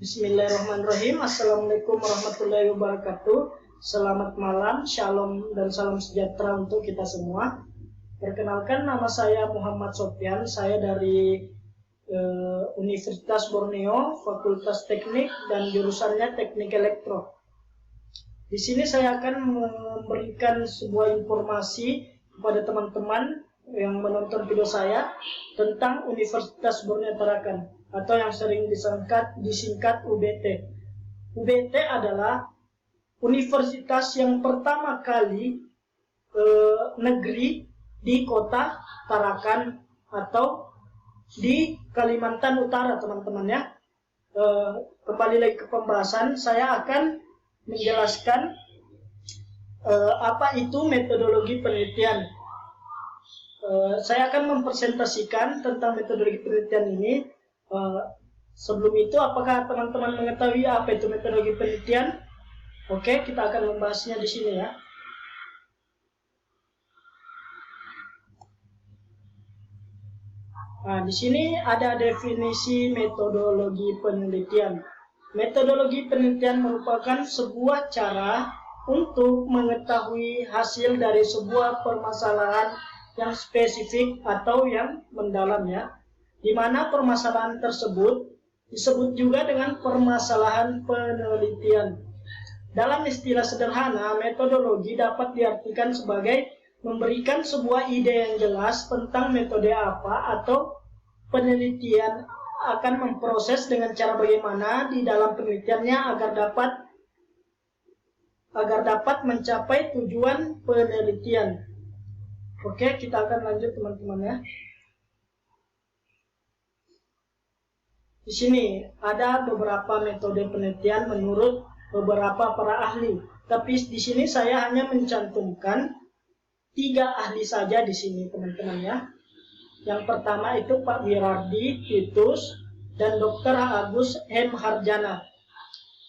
Bismillahirrahmanirrahim. Assalamualaikum warahmatullahi wabarakatuh. Selamat malam, shalom dan salam sejahtera untuk kita semua. Perkenalkan, nama saya Muhammad Sofyan. Saya dari Universitas Borneo, Fakultas Teknik dan jurusannya Teknik Elektro. Di sini saya akan memberikan sebuah informasi kepada teman-teman yang menonton video saya tentang Universitas Borneo Tarakan atau yang sering disingkat UBT. UBT adalah universitas yang pertama kali negeri di kota Tarakan atau di Kalimantan Utara, teman-teman ya. Kembali lagi ke pembahasan, saya akan menjelaskan apa itu metodologi penelitian. Saya akan mempresentasikan tentang metodologi penelitian ini. Sebelum itu, apakah teman-teman mengetahui apa itu metodologi penelitian? Oke, kita akan membahasnya di sini ya. Nah, di sini ada definisi metodologi penelitian. Metodologi penelitian merupakan sebuah cara untuk mengetahui hasil dari sebuah permasalahan yang spesifik atau yang mendalam ya, di mana permasalahan tersebut disebut juga dengan permasalahan penelitian. Dalam istilah sederhana, metodologi dapat diartikan sebagai memberikan sebuah ide yang jelas tentang metode apa atau penelitian akan memproses dengan cara bagaimana di dalam penelitiannya agar dapat mencapai tujuan penelitian. Oke, kita akan lanjut teman-teman ya. Di sini ada beberapa metode penelitian menurut beberapa para ahli. Tapi di sini saya hanya mencantumkan 3 ahli saja di sini teman-teman ya. Yang pertama itu Pak Wirardi Titus dan Dr. Agus M. Harjana.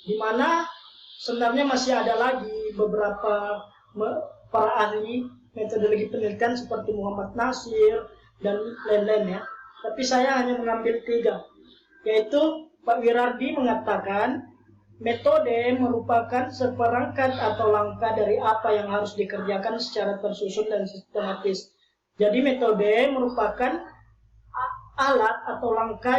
Di mana sebenarnya masih ada lagi beberapa para ahli metodologi penelitian seperti Muhammad Nasir dan lain-lain ya. Tapi saya hanya mengambil 3, yaitu Pak Wirardi mengatakan metode merupakan seperangkat atau langkah dari apa yang harus dikerjakan secara tersusun dan sistematis. Jadi metode merupakan alat atau langkah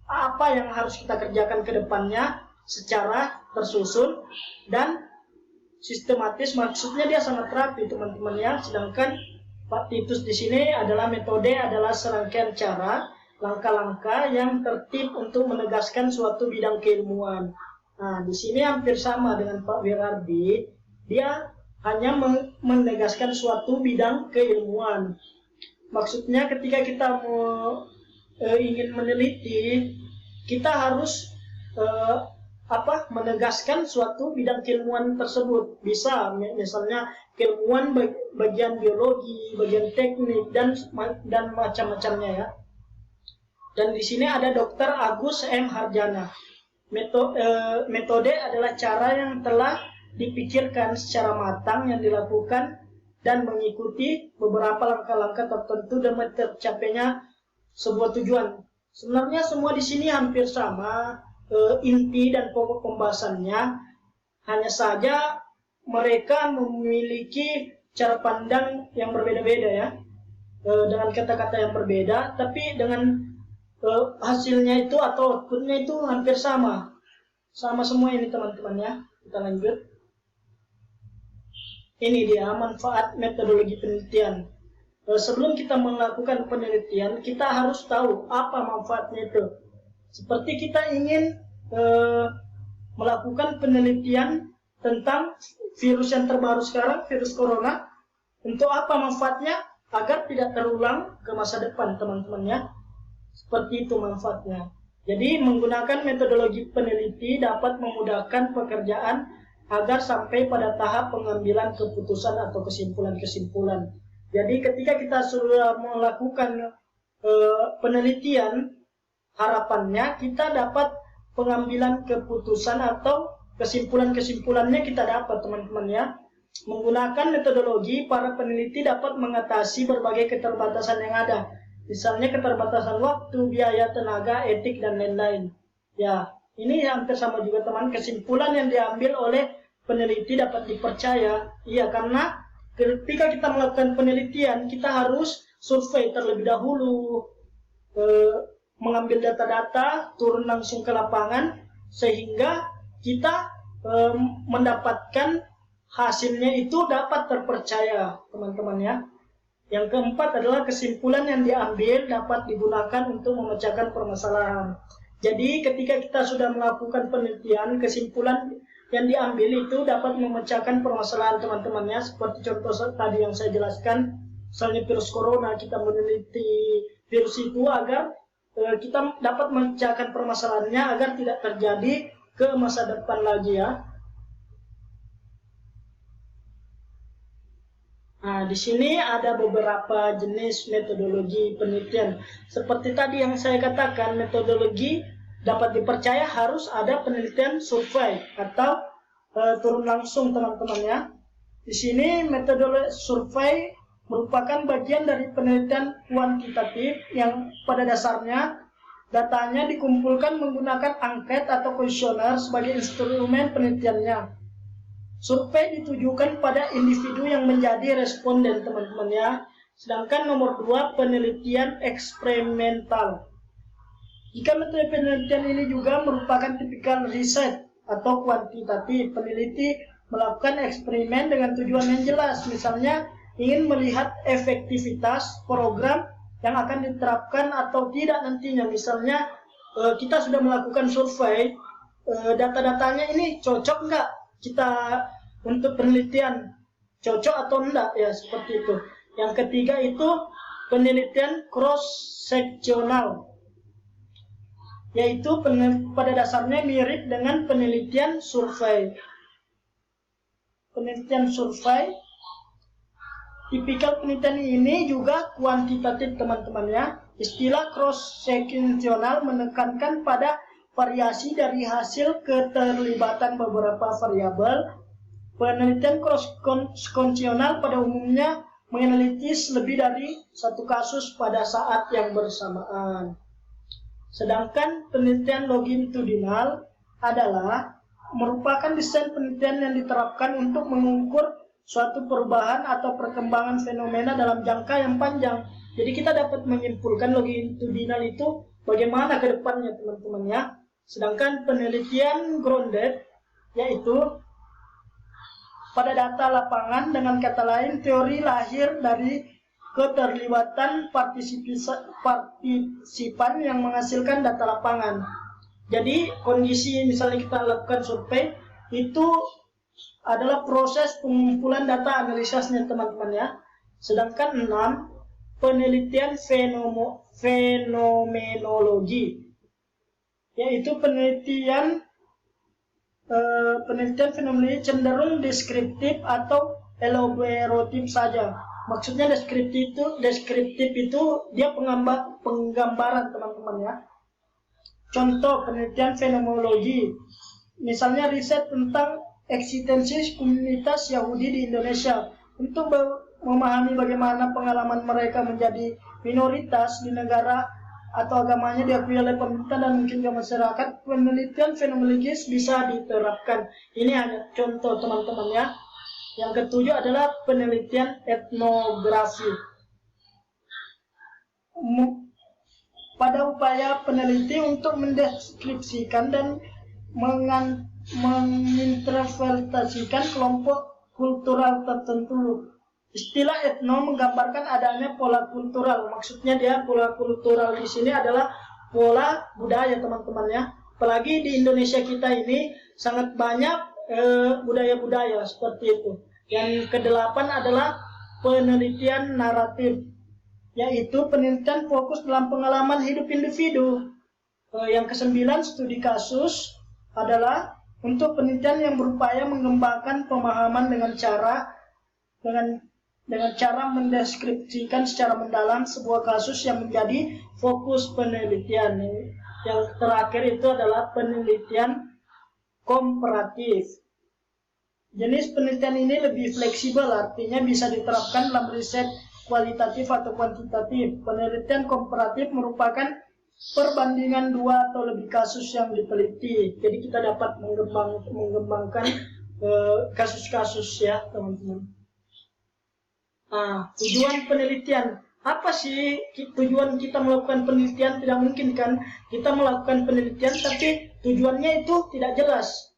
apa yang harus kita kerjakan ke depannya secara tersusun dan sistematis. Maksudnya dia sangat rapi teman-teman ya. Sedangkan Pak Titus di sini adalah metode adalah serangkaian cara, langkah-langkah yang tertib untuk menegaskan suatu bidang keilmuan. Nah, di sini hampir sama dengan Pak Wirardi. Dia hanya menegaskan suatu bidang keilmuan. Maksudnya ketika kita ingin meneliti, kita harus menegaskan suatu bidang keilmuan tersebut. Bisa misalnya keilmuan bagian biologi, bagian teknik dan macam-macamnya ya. Dan di sini ada Dr. Agus M. Harjana. Metode adalah cara yang telah dipikirkan secara matang yang dilakukan dan mengikuti beberapa langkah-langkah tertentu demi tercapainya sebuah tujuan. Sebenarnya semua di sini hampir sama inti dan pokok pembahasannya, hanya saja mereka memiliki cara pandang yang berbeda-beda ya, dengan kata-kata yang berbeda, tapi dengan hasilnya itu atau outputnya itu hampir sama semua ini teman-teman ya. Kita lanjut. Ini dia manfaat metodologi penelitian. Sebelum kita melakukan penelitian, kita harus tahu apa manfaatnya itu. Seperti kita ingin melakukan penelitian tentang virus yang terbaru sekarang, virus corona. Untuk apa manfaatnya? Agar tidak terulang ke masa depan teman-teman ya. Seperti itu manfaatnya. Jadi menggunakan metodologi peneliti dapat memudahkan pekerjaan agar sampai pada tahap pengambilan keputusan atau kesimpulan-kesimpulan. Jadi ketika kita sudah melakukan penelitian, harapannya kita dapat pengambilan keputusan atau kesimpulan-kesimpulannya kita dapat teman-teman ya. Menggunakan metodologi, para peneliti dapat mengatasi berbagai keterbatasan yang ada. Misalnya keterbatasan waktu, biaya, tenaga, etik, dan lain-lain. Ya, Ini hampir sama juga teman, kesimpulan yang diambil oleh peneliti dapat dipercaya. Iya, karena ketika kita melakukan penelitian, kita harus survei terlebih dahulu, mengambil data-data, turun langsung ke lapangan, sehingga kita mendapatkan hasilnya itu dapat terpercaya, teman-teman ya. Yang keempat adalah kesimpulan yang diambil dapat digunakan untuk memecahkan permasalahan. Jadi ketika kita sudah melakukan penelitian, kesimpulan yang diambil itu dapat memecahkan permasalahan, teman-teman ya. Seperti contoh tadi yang saya jelaskan, misalnya virus corona, kita meneliti virus itu agar kita dapat memecahkan permasalahannya agar tidak terjadi ke masa depan lagi ya. Nah, di sini ada beberapa jenis metodologi penelitian. Seperti tadi yang saya katakan, metodologi dapat dipercaya harus ada penelitian survei atau turun langsung, teman-teman ya. Di sini metode survei merupakan bagian dari penelitian kuantitatif yang pada dasarnya datanya dikumpulkan menggunakan angket atau kuesioner sebagai instrumen penelitiannya. Survei ditujukan pada individu yang menjadi responden, teman-teman ya. Sedangkan nomor 2, penelitian eksperimental. Jika metode penelitian ini juga merupakan tipikal riset atau kuantitatif, peneliti melakukan eksperimen dengan tujuan yang jelas, misalnya ingin melihat efektivitas program yang akan diterapkan atau tidak nantinya. Misalnya kita sudah melakukan survei, data-datanya ini cocok nggak kita untuk penelitian, cocok atau enggak ya, seperti itu. Yang ketiga itu penelitian cross-seksional, yaitu pada dasarnya mirip dengan penelitian survei. Penelitian survei, tipikal penelitian ini juga kuantitatif, teman-teman ya. Istilah cross-seksional menekankan pada variasi dari hasil keterlibatan beberapa variabel. Penelitian cross-seksional pada umumnya meneliti lebih dari satu kasus pada saat yang bersamaan. Sedangkan penelitian longitudinal adalah merupakan desain penelitian yang diterapkan untuk mengukur suatu perubahan atau perkembangan fenomena dalam jangka yang panjang. Jadi kita dapat menyimpulkan longitudinal itu bagaimana ke depannya, teman-teman ya. Sedangkan penelitian grounded yaitu pada data lapangan, dengan kata lain teori lahir dari keterlibatan partisipan yang menghasilkan data lapangan. Jadi kondisi misalnya kita lakukan survei itu adalah proses pengumpulan data analisisnya, teman-teman ya. Sedangkan 6, penelitian fenomenologi, yaitu penelitian fenomenologi cenderung deskriptif atau elaboratif saja. Maksudnya deskriptif itu dia penggambaran, teman-teman ya. Contoh penelitian fenomenologi, misalnya riset tentang eksistensi komunitas Yahudi di Indonesia untuk memahami bagaimana pengalaman mereka menjadi minoritas di negara atau agamanya diakui oleh pemerintah dan mungkin ke masyarakat. Penelitian fenomenologis bisa diterapkan. Ini hanya contoh, teman-teman ya. Yang ketujuh adalah penelitian etnografi. Pada upaya peneliti untuk mendeskripsikan dan menginterpretasikan kelompok kultural tertentu. Istilah etno menggambarkan adanya pola kultural. Maksudnya dia pola kultural di sini adalah pola budaya, teman-teman ya. Apalagi di Indonesia kita ini sangat banyak budaya-budaya seperti itu. Yang kedelapan adalah penelitian naratif, yaitu penelitian fokus dalam pengalaman hidup individu. Yang kesembilan, studi kasus adalah untuk penelitian yang berupaya mengembangkan pemahaman dengan cara mendeskripsikan secara mendalam sebuah kasus yang menjadi fokus penelitian. Yang terakhir itu adalah penelitian komparatif. Jenis penelitian ini lebih fleksibel, artinya bisa diterapkan dalam riset kualitatif atau kuantitatif. Penelitian komparatif merupakan perbandingan 2 atau lebih kasus yang diteliti. Jadi kita dapat mengembangkan kasus-kasus ya teman-teman. Nah, tujuan penelitian. Apa sih tujuan kita melakukan penelitian? Tidak mungkin kan kita melakukan penelitian tapi tujuannya itu tidak jelas.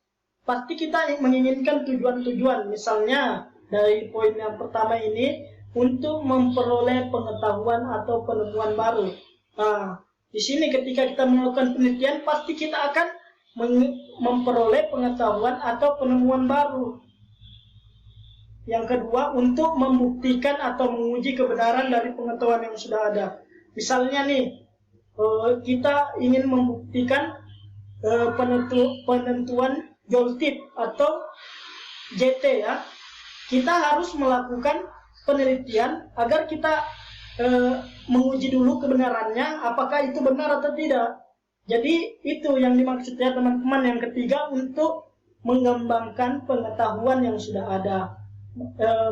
Pasti kita menginginkan tujuan-tujuan. Misalnya dari poin yang pertama ini untuk memperoleh pengetahuan atau penemuan baru. Nah, di sini ketika kita melakukan penelitian pasti kita akan memperoleh pengetahuan atau penemuan baru. Yang kedua, untuk membuktikan atau menguji kebenaran dari pengetahuan yang sudah ada. Misalnya nih, kita ingin membuktikan penentuan joule tip atau JT ya. Kita harus melakukan penelitian agar kita menguji dulu kebenarannya, apakah itu benar atau tidak. Jadi itu yang dimaksudnya teman-teman. Yang ketiga, untuk mengembangkan pengetahuan yang sudah ada.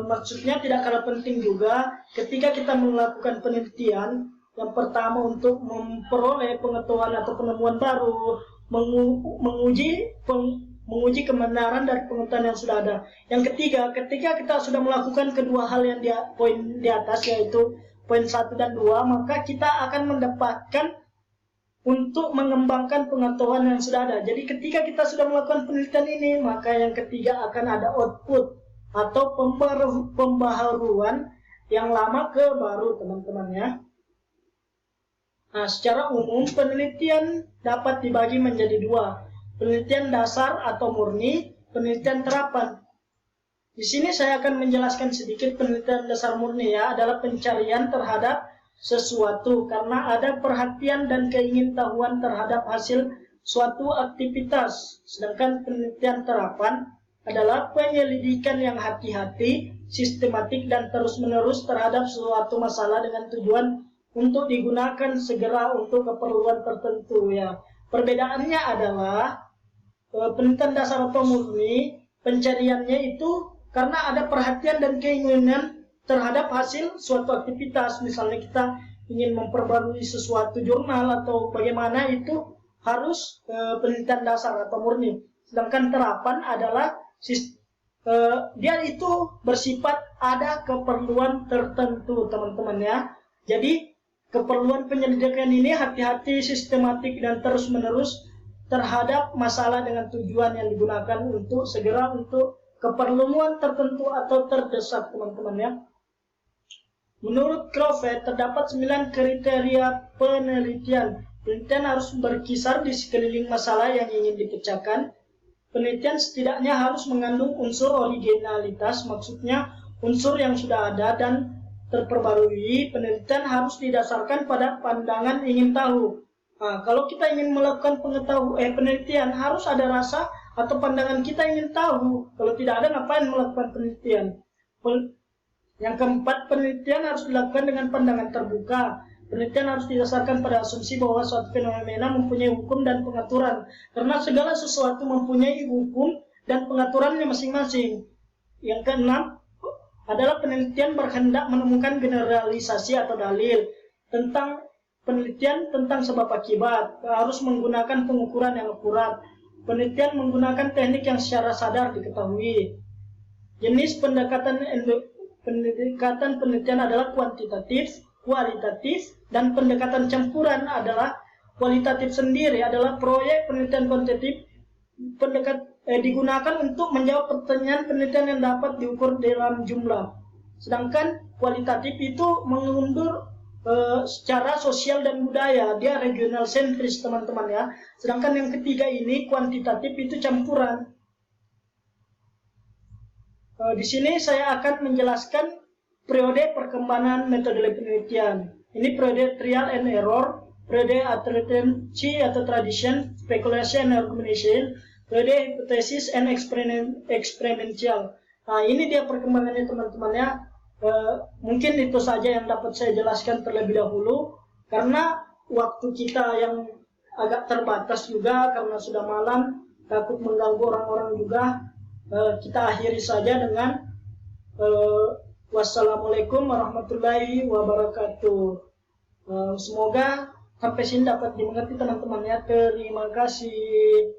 Maksudnya tidak kalah penting juga ketika kita melakukan penelitian, yang pertama untuk memperoleh pengetahuan atau penemuan baru, menguji kebenaran dari pengetahuan yang sudah ada. Yang ketiga, ketika kita sudah melakukan kedua hal yang poin di atas, yaitu poin 1 dan 2, maka kita akan mendapatkan untuk mengembangkan pengetahuan yang sudah ada. Jadi ketika kita sudah melakukan penelitian ini, maka yang ketiga akan ada output atau pembaharuan yang lama ke baru teman-teman ya. Nah, secara umum penelitian dapat dibagi menjadi 2. Penelitian dasar atau murni, penelitian terapan. Di sini saya akan menjelaskan sedikit. Penelitian dasar murni ya adalah pencarian terhadap sesuatu karena ada perhatian dan keingintahuan terhadap hasil suatu aktivitas. Sedangkan penelitian terapan adalah penyelidikan yang hati-hati, sistematik, dan terus-menerus terhadap suatu masalah dengan tujuan untuk digunakan segera untuk keperluan tertentu ya. Perbedaannya adalah penelitian dasar atau murni, pencariannya itu karena ada perhatian dan keinginan terhadap hasil suatu aktivitas. Misalnya kita ingin memperbarui sesuatu jurnal atau bagaimana, itu harus penelitian dasar atau murni. Sedangkan terapan adalah dia itu bersifat ada keperluan tertentu teman-teman ya. Jadi keperluan penyelidikan ini hati-hati, sistematik, dan terus-menerus terhadap masalah dengan tujuan yang digunakan untuk segera untuk keperluan tertentu atau terdesak teman-teman ya. Menurut Crowfed terdapat 9 kriteria penelitian. Penelitian harus berkisar di sekeliling masalah yang ingin dipecahkan. Penelitian setidaknya harus mengandung unsur originalitas, maksudnya unsur yang sudah ada dan terperbarui. Penelitian harus didasarkan pada pandangan ingin tahu. Nah, kalau kita ingin melakukan penelitian, harus ada rasa atau pandangan kita ingin tahu. Kalau tidak ada, ngapain melakukan penelitian? Yang keempat, penelitian harus dilakukan dengan pandangan terbuka. Penelitian harus didasarkan pada asumsi bahwa suatu fenomena mempunyai hukum dan pengaturan, karena segala sesuatu mempunyai hukum dan pengaturannya masing-masing. Yang keenam adalah penelitian berkehendak menemukan generalisasi atau dalil. Tentang penelitian tentang sebab akibat, harus menggunakan pengukuran yang akurat. Penelitian menggunakan teknik yang secara sadar diketahui. Jenis pendekatan penelitian adalah kuantitatif, kualitatif, dan pendekatan campuran adalah kualitatif sendiri adalah proyek penelitian kuantitatif digunakan untuk menjawab pertanyaan penelitian yang dapat diukur dalam jumlah. Sedangkan kualitatif itu mengundur secara sosial dan budaya, dia regional sentris teman-teman ya. Sedangkan yang ketiga ini kuantitatif itu campuran. Di sini saya akan menjelaskan periode perkembangan metode penelitian. Ini periode trial and error, periode uncertainty atau tradition, speculation and recommendation, periode hypothesis and experimental. Nah, ini dia perkembangannya teman-teman ya. Mungkin itu saja yang dapat saya jelaskan terlebih dahulu, karena waktu kita yang agak terbatas juga karena sudah malam, takut mengganggu orang-orang juga. Kita akhiri saja dengan wassalamualaikum warahmatullahi wabarakatuh. Semoga Sampai sini dapat dimengerti teman-teman ya. Terima kasih.